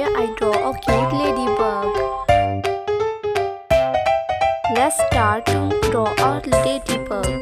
Here I draw a cute ladybug. Let's start to draw a ladybug.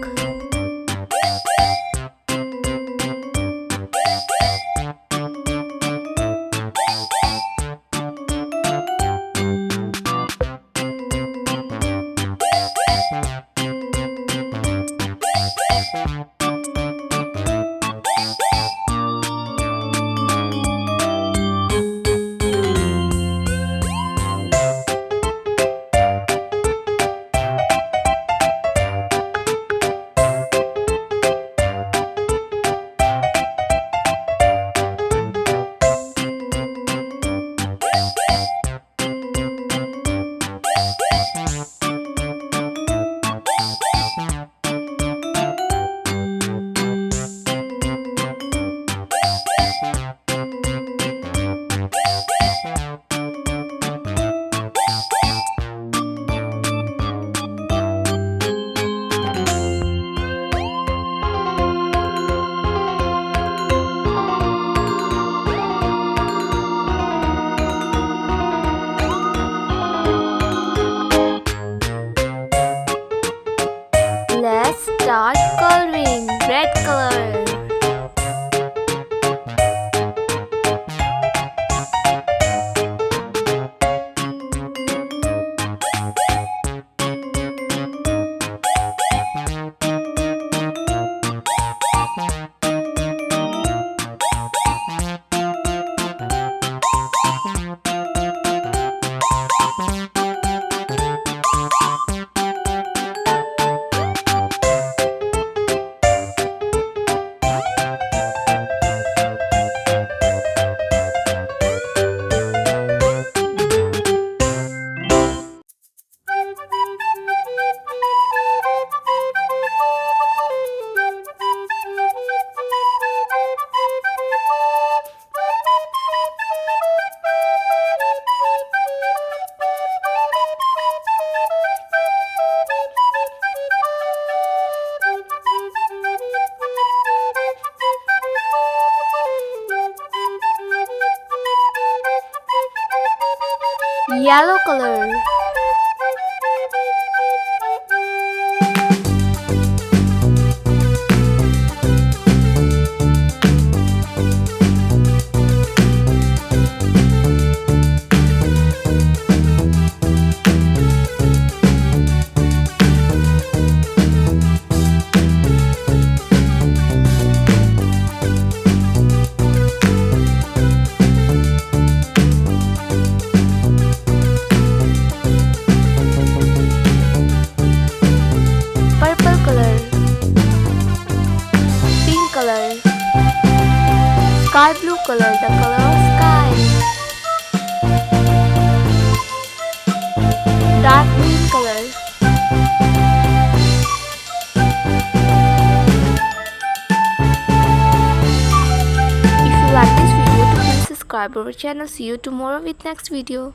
Let's start coloring. Red color. Yellow color. Color, sky blue color, the color of sky, dark green color. If you like this video, please subscribe our channel. See you tomorrow with next video.